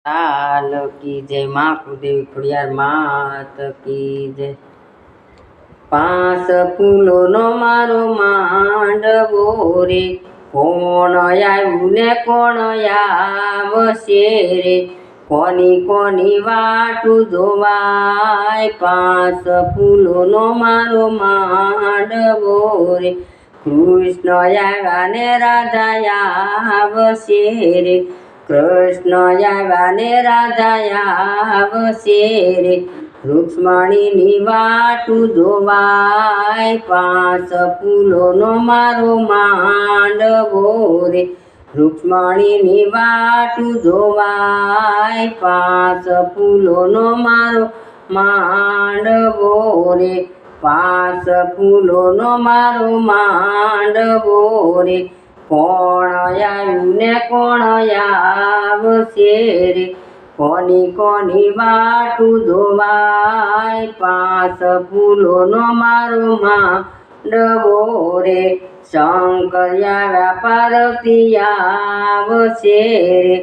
लाल की जय माँ कुलदेवी खड़ियार मात की जय। पांच फूलो नो मारो मांडवो रे, कोण आव्યું ने कोण आवशे रे, कोनी कोनी वाटू जोवाय। पांच फूलो नो मारो मांडवो रे, कृष्ण आव्યા ने राधा आवशे रे, कृष्ण आव्યા ने राधा आवशे रे, रुक्ष्मणी वाटू जोवाय। पांच फूलो नो मारो मांडवो रे, रुक्ष्मणी वाटू जोवाय। पांच फूलो नो मारो मांडवो रे, पांच फूलो नो मारो मांडवो रे, कोण आव्યું ने कोण आवशे रे, कोनी कोनी वाटू जोवाय। पांच फूलो नो मारो मांडवो रे, शंकर आव्યા पार्वती आवशे रे,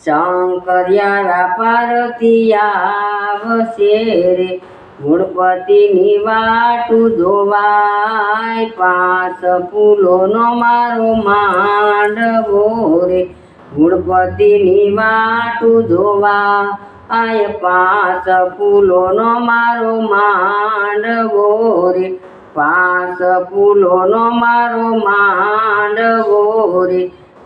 शंकर आव्યા पार्वती आवशे रे, गणपति वाटू जोवाय। पांच फूलो नो मारो मांडवो रे, गणपति वाटू जोवाय। पांच फूलो नो मारो मांडवो रे, पांच फूलो नो मारो मांडवो रे,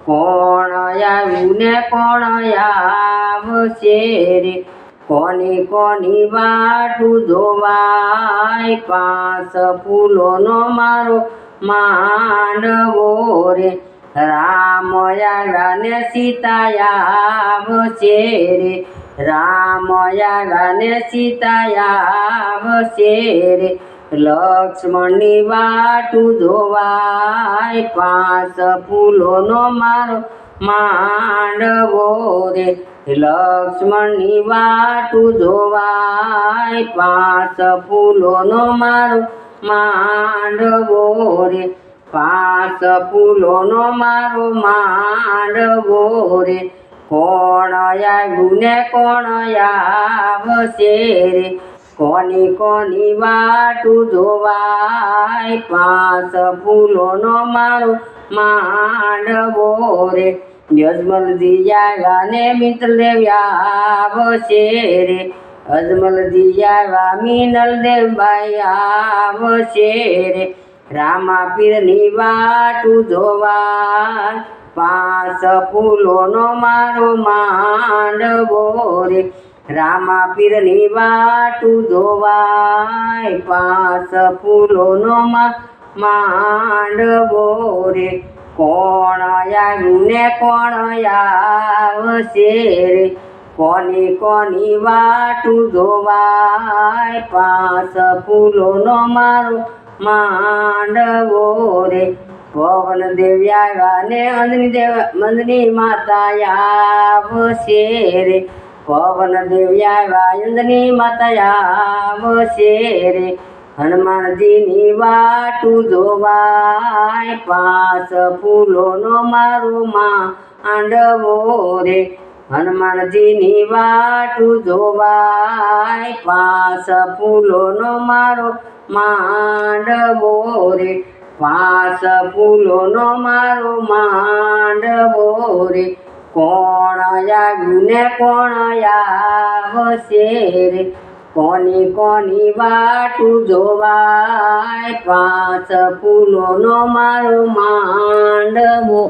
कोण आव्યું ने कोण आवशे रे, कोनी कोनी वाटू जोवाय। पांच फूलो नो मारो मांडवो रे, राम आव्યા ने सीता आवशे रे, राम आव्યા ने सीता आवशे रे, लक्ष्मण वाटू जोवाय। पांच फूलो नो मारो मांडवो रे, लक्ष्मण वाटू जोवाय। पांच फूलो नो मारो मांडवो रे, पांच फूलो नो मारो मांडवो रे, कोण आव्યું ने कोण आवशे रे, कोनी कोनी वाटू जोवाय। पांच फूलो नो मारो मांडवो रे, यजमलजी आव्યા ने मित्रदेव आवशे रे, अजमलजी आव्યા मिनलदेव बाई आवशे रे, रामा पीर वाटू जोवाय। पांच फूलो नो मारो मांडवो रे, रामा पीर वाटू जोवाय। पांच फूलो नो मांडवो रे, कोण आव्યું ने कोण आवशे रे, कोनी कोनी वाटू जोवाय। पांच फूलो नो मारो मांडवो रे, पवन देव आव्યા ने अंजनी माता आवशे रे, पवन देव आव्યા अंजनी माता आवशे रे, हनुमानजी वाटू जोवाय। पांच फूलो नो मारो मांडवो रे, हनुमानजी वाटू जोवाय। पांच फूलो नो मारो मांडवो रे, पांच फूलो नो मारो मांडवो रे, कोण आव्યું ने कोण आवशे रे, कोनी कोनी वाटू जोवाय। पांच फूलो नो मारो मांडवो।